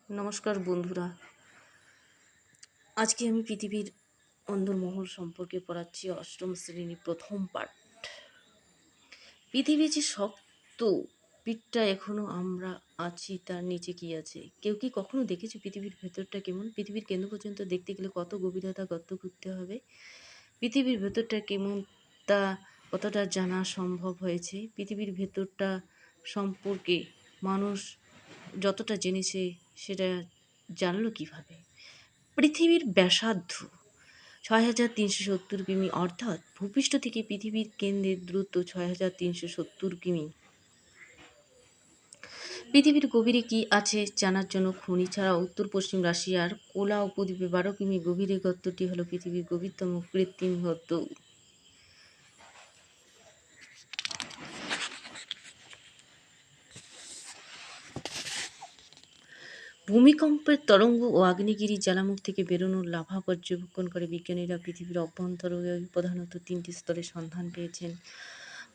নমস্কার বন্ধুরা, আজকে আমি পৃথিবীর অন্দরমহল সম্পর্কে পড়াচ্ছি অষ্টম শ্রেণীর প্রথম পাঠ। পৃথিবী যে শক্ত পিঠটা এখনো আমরা আছি, তার নিচে কি আছে? কেউ কি কখনো দেখেছে পৃথিবীর ভেতরটা কেমন? পৃথিবীর কেন্দ্র পর্যন্ত দেখতে গেলে কত গভীরতা গর্ত করতে হবে? পৃথিবীর ভেতরটা কেমন তা কতটা জানা সম্ভব হয়েছে? পৃথিবীর ভেতরটা সম্পর্কে মানুষ যতটা জেনেছে সেটা জানলো কিভাবে? পৃথিবীর ব্যাসার্ধ ৬,৩৭০ কিমি, অর্থাৎ ভূপৃষ্ঠ থেকে পৃথিবীর কেন্দ্রের দূরত্ব ৬,৩৭০ কিমি। পৃথিবীর গভীরে কি আছে জানার জন্য খনি ছাড়া উত্তর পশ্চিম রাশিয়ার কোলা উপদ্বীপে ১২ কিমি গভীরে গর্তটি হল পৃথিবীর গভীরতম কৃত্রিম গর্ত। ভূমিকম্পের তরঙ্গ ও আগ্নেয়গিরি জ্বালামুখ থেকে বেরোনো লাভা পর্যবেক্ষণ করে বিজ্ঞানীরা পৃথিবীর অভ্যন্তরে প্রধানত ৩টি স্তরের সন্ধান পেয়েছেন।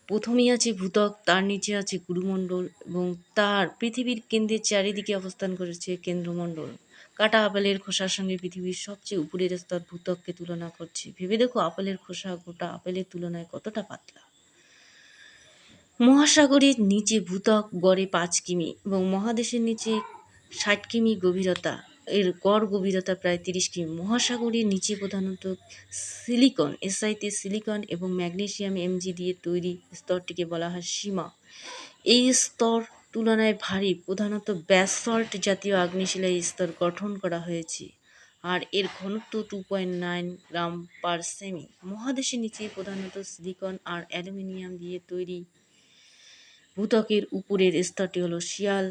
প্রথমেই আছে ভূত্বক, তার নিচে আছে গুরুমণ্ডল এবং তার পৃথিবীর কেন্দ্রের চারিদিকে অবস্থান করেছে কেন্দ্রমণ্ডল। কাটা আপেলের খোসার সঙ্গে পৃথিবীর সবচেয়ে উপরের স্তর ভূত্বককে তুলনা করছে। ভেবে দেখো, আপেলের খোসা গোটা আপেলের তুলনায় কতটা পাতলা। মহাসাগরের নিচে ভূত্বক গড়ে ৫ কিমি এবং মহাদেশের নিচে ৬০ কিমি গভীরতা। এর গড় গভীরতা প্রায় ৩০ কিমি। মহাসাগরের নিচে প্রধানত সিলিকন, এসআইতে সিলিকন এবং ম্যাগনেসিয়াম এমজি দিয়ে তৈরি স্তরটিকে বলা হয় সীমা। এই স্তর তুলনায় ভারী, প্রধানত ব্যাসল্ট জাতীয় আগ্নেয়শিলায় এই স্তর গঠন করা হয়েছে আর এর ঘনত্ব 2.9 গ্রাম পার সেমি। মহাদেশের নিচে প্রধানত সিলিকন আর অ্যালুমিনিয়াম দিয়ে তৈরি ভূত্বকের উপরের স্তরটি হল শিয়াল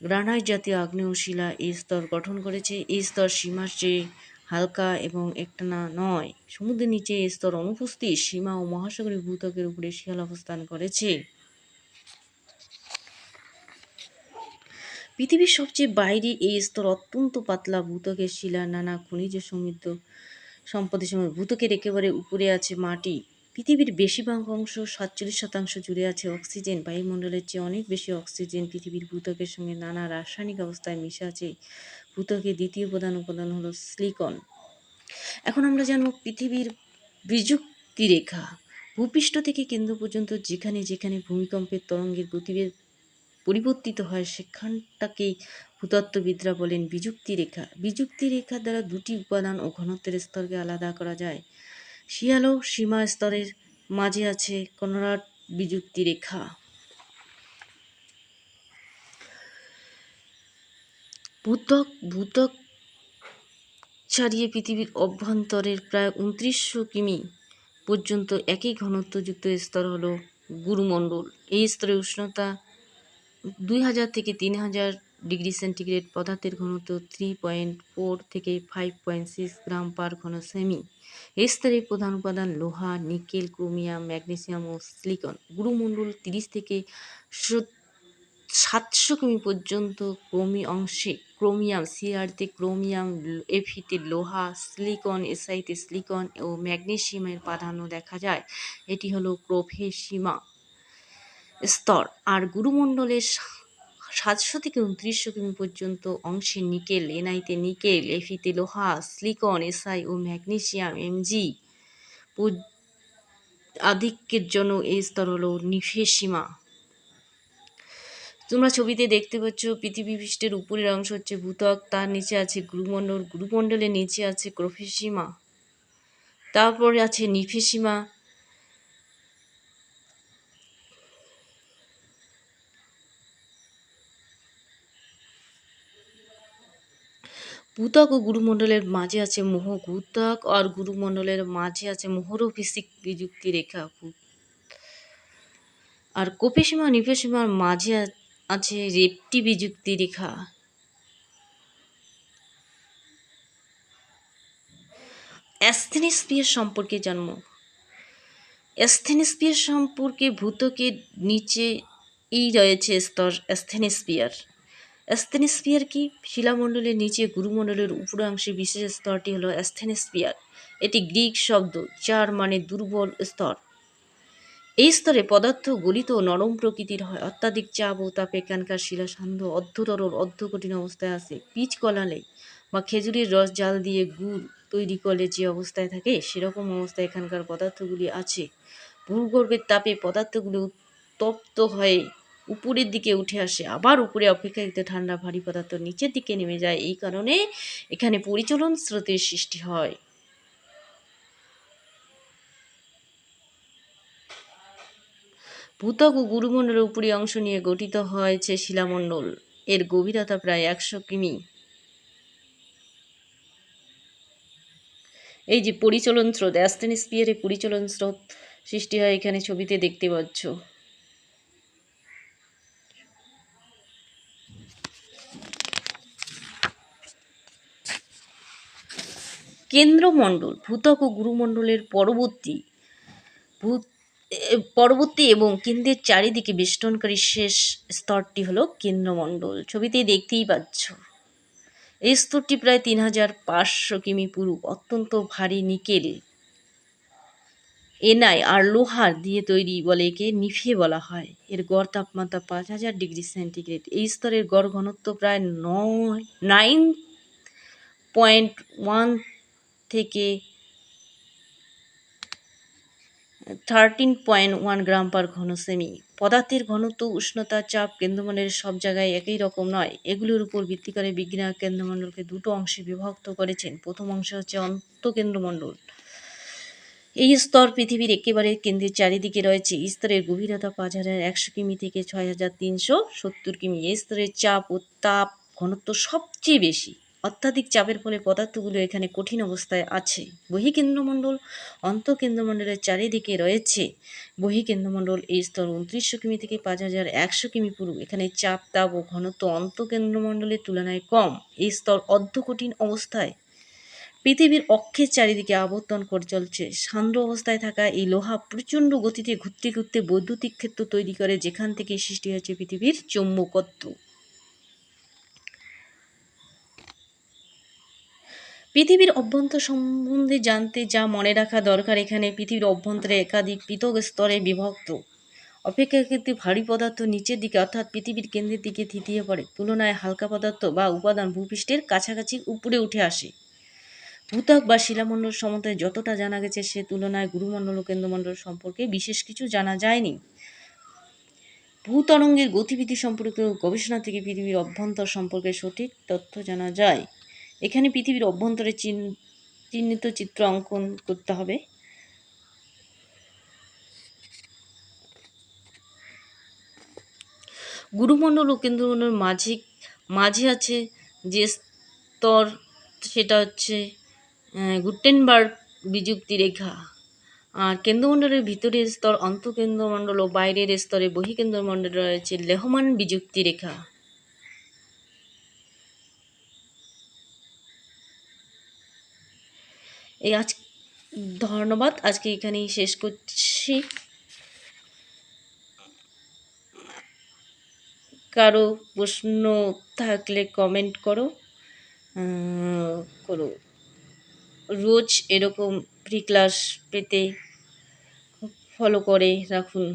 গ্রানাইট জাতীয় আগ্নেয়শিলা এই স্তর গঠন করেছে। এই স্তর সীমার চেয়ে হালকা এবং একটানা নয়। সমুদ্রের নিচে এই স্তর অনুপস্থিত। সীমা ও মহাসাগরীয় ভূত্বকের উপরে শিয়াল অবস্থান করেছে। পৃথিবীর সবচেয়ে বাইরে এই স্তর অত্যন্ত পাতলা। ভূত্বকের শিলা নানা খনিজ সমৃদ্ধ সম্পদের সময় ভূত্বকের একেবারে উপরে আছে মাটি। পৃথিবীর বেশিরভাগ অংশ ৪৭% জুড়ে আছে অক্সিজেন। বায়ুমণ্ডলের চেয়ে অনেক বেশি অক্সিজেন পৃথিবীর ভূত্বকের সঙ্গে নানা রাসায়নিক অবস্থায় মিশে আছে। ভূত্বকের দ্বিতীয় প্রধান উপাদান হল সিলিকন। এখন আমরা জানব পৃথিবীর বিযুক্তি রেখা। ভূপৃষ্ঠ থেকে কেন্দ্র পর্যন্ত যেখানে যেখানে ভূমিকম্পের তরঙ্গের গতিবেগ পরিবর্তিত হয় সেখানটাকেই ভূতত্ত্ববিদরা বলেন বিযুক্তি রেখা। বিযুক্তি রেখার দ্বারা দুটি উপাদান ও ঘনত্বের স্তরকে আলাদা করা যায়। শিয়াল ও সীমা স্তরের মাঝে আছে কনরাড বিযুক্তি রেখা। ভূত্বক ছাড়িয়ে পৃথিবীর অভ্যন্তরের প্রায় ২৯০০ কিমি পর্যন্ত একই ঘনত্বযুক্ত স্তর হল গুরুমণ্ডল। এই স্তরে উষ্ণতা ২০০০ থেকে ৩০০০ ডিগ্রি সেন্টিগ্রেড। পদার্থের ঘনত্ব 3.4 থেকে 5.6 গ্রাম পার ঘন সেমি। এই স্তরের প্রধান উপাদান লোহা, নিকেল, ক্রোমিয়াম, ম্যাগনেসিয়াম ও সিলিকন। গুরুমণ্ডল ৩০ থেকে ৭০০ কিমি পর্যন্ত অংশে ক্রোমিয়াম, সিআরতে ক্রোমিয়াম, এফিতে লোহা, সিলিকন, এসআইতে সিলিকন ও ম্যাগনেসিয়ামের প্রাধান্য দেখা যায়। এটি হলো প্রোফেসিমা স্তর। আর গুরুমণ্ডলের ৭০০ থেকে ২৯০০ কিমি পর্যন্ত অংশে নিকেল, এনআইতে নিকেল, এফিতে লোহা, সিলিকন, এসআই ও ম্যাগনেসিয়াম এমজি আধিক্যের জন্য এই স্তর হলো নিফেসিমা। তোমরা ছবিতে দেখতে পাচ্ছ পৃথিবী পৃষ্ঠের উপরের অংশ হচ্ছে ভূত্বক, তার নিচে আছে গুরুমণ্ডল, গুরুমণ্ডলের নিচে আছে প্রোফেসিমা, তারপরে আছে নিফেসিমা। ভূত্বক ও গুরুমণ্ডলের মাঝে আছে ভূত্বক আর গুরুমণ্ডলের মাঝে আছে মোহরফিসিক বিযুক্তি রেখা। আর কোপেসিমা নিফেসিমার মাঝে আছে রেপটি বিযুক্তি রেখা। অ্যাস্থেনোস্ফিয়ার সম্পর্কে জানব। অ্যাস্থেনোস্ফিয়ার সম্পর্কে ভূত্বকের নিচেই রয়েছে স্তর অ্যাস্থেনোস্ফিয়ার। অ্যাস্থেনোস্ফিয়ার কি? শিলামণ্ডলের নিচে গুরুমণ্ডলের উপরাংশে বিশেষ স্তরটি হলো অ্যাস্থেনোস্ফিয়ার। এটি গ্রিক শব্দ যার মানে দুর্বল স্তর। এই স্তরে পদার্থ গলিত ও নরম প্রকৃতির হয়। অত্যাধিক চাপ ও তাপে এখানকার শিলা সান্ধ্য অর্ধতরল অর্ধকঠিন অবস্থায় আসে। পিচ কলালে বা খেজুরের রস জাল দিয়ে গুড় তৈরি করলে যে অবস্থায় থাকে সেরকম অবস্থায় এখানকার পদার্থগুলি আছে। ভূগর্ভের তাপে পদার্থগুলি উত্তপ্ত হয়ে উপরের দিকে উঠে আসে, আবার উপরে অপেক্ষাকৃত ঠান্ডা ভারী পদার্থ নিচের দিকে নেমে যায়। এই কারণে এখানে পরিচলন স্রোতের সৃষ্টি হয়। ভূত্বক ও গুরুমণ্ডলের উপরি অংশ নিয়ে গঠিত হয়েছে শিলামণ্ডল। এর গভীরতা প্রায় 100 কিমি। এই যে পরিচলন স্রোত, অ্যাস্টেনোস্ফিয়ারে পরিচলন স্রোত সৃষ্টি হয়, এখানে ছবিতে দেখতে পাচ্ছ। কেন্দ্রমণ্ডল ভূত্বক ও গুরুমণ্ডলের পরবর্তী এবং কেন্দ্রের চারিদিকে বেষ্টনকারী শেষ স্তরটি হলো কেন্দ্রমণ্ডল। ছবিতে দেখতেই পাচ্ছ। এই স্তরটি প্রায় 3500 কিমি পুরু। অত্যন্ত ভারী নিকেল, এনআই আর লোহার দিয়ে তৈরি বলে একে নিফে বলা হয়। এর গড় তাপমাত্রা 5000 ডিগ্রি সেন্টিগ্রেড। এই স্তরের গড় ঘনত্ব প্রায় 9.1 থেকে 13.1 গ্রাম পার ঘন সেমি। পদার্থের ঘনত্ব, উষ্ণতা, চাপ কেন্দ্রমণ্ডলের সব জায়গায় একই রকম নয়। এগুলোর উপর ভিত্তি করে বিজ্ঞানীরা কেন্দ্রমণ্ডলকে দুটো অংশে বিভক্ত করেছেন। প্রথম অংশ হচ্ছে অন্তঃকেন্দ্রমণ্ডল। এই স্তর পৃথিবীর একেবারে কেন্দ্রের চারিদিকে রয়েছে। এই স্তরের গভীরতা 5100 কিমি থেকে 6370 কিমি। এই স্তরের চাপ ও তাপ ঘনত্ব সবচেয়ে বেশি। অত্যাধিক চাপের ফলে পদার্থগুলো এখানে কঠিন অবস্থায় আছে। বহিঃকেন্দ্রমণ্ডল অন্তঃকেন্দ্রমণ্ডলের চারিদিকে রয়েছে। বহিঃকেন্দ্রমণ্ডল এই স্তর 2900 কিমি থেকে 5100 কিমি পুরু। এখানে চাপ, তাপ ও ঘনত্ব অন্তঃকেন্দ্রমণ্ডলের তুলনায় কম। এই স্তর অর্ধকঠিন অবস্থায় পৃথিবীর অক্ষের চারিদিকে আবর্তন করে চলছে। সান্দ্র অবস্থায় থাকা এই লোহা প্রচণ্ড গতিতে ঘুরতে ঘুরতে বৈদ্যুতিক ক্ষেত্র তৈরি করে, যেখান থেকে সৃষ্টি হয়েছে পৃথিবীর চৌম্বকত্ব। পৃথিবীর অভ্যন্তর সম্বন্ধে জানতে যা মনে রাখা দরকার, এখানে পৃথিবীর অভ্যন্তরে একাধিক পৃথক স্তরে বিভক্ত। অপেক্ষাকৃত ভারী পদার্থ নিচের দিকে অর্থাৎ পৃথিবীর কেন্দ্রের দিকে থিতিয়ে পড়ে। তুলনায় হালকা পদার্থ বা উপাদান ভূপৃষ্ঠের কাছাকাছি উপরে উঠে আসে। ভূত্বক বা শিলামণ্ডল সম্বন্ধে যতটা জানা গেছে সে তুলনায় গুরুমণ্ডল ও কেন্দ্রমণ্ডল সম্পর্কে বিশেষ কিছু জানা যায়নি। ভূতরঙ্গের গতিবিধি সম্পর্কে গবেষণা থেকে পৃথিবীর অভ্যন্তর সম্পর্কে সঠিক তথ্য জানা যায়। এখানে পৃথিবীর অভ্যন্তরে চিহ্নিত চিত্র অঙ্কন করতে হবে। গুরুমণ্ডল ও কেন্দ্রমণ্ডল মাঝে আছে যে স্তর, সেটা হচ্ছে গুটেনবার্গ বিযুক্তি রেখা। আর কেন্দ্রমণ্ডলের ভিতরের স্তর অন্তঃকেন্দ্রমণ্ডল ও বাইরের স্তরে বহিঃকেন্দ্রমণ্ডলে রয়েছে লেহমান বিযুক্তি রেখা। ধন্যবাদ, আজকে এখানেই শেষ করছি। কারো প্রশ্ন থাকলে কমেন্ট করো। রোজ এরকম ফ্রি ক্লাস পেতে ফলো করে রাখুন।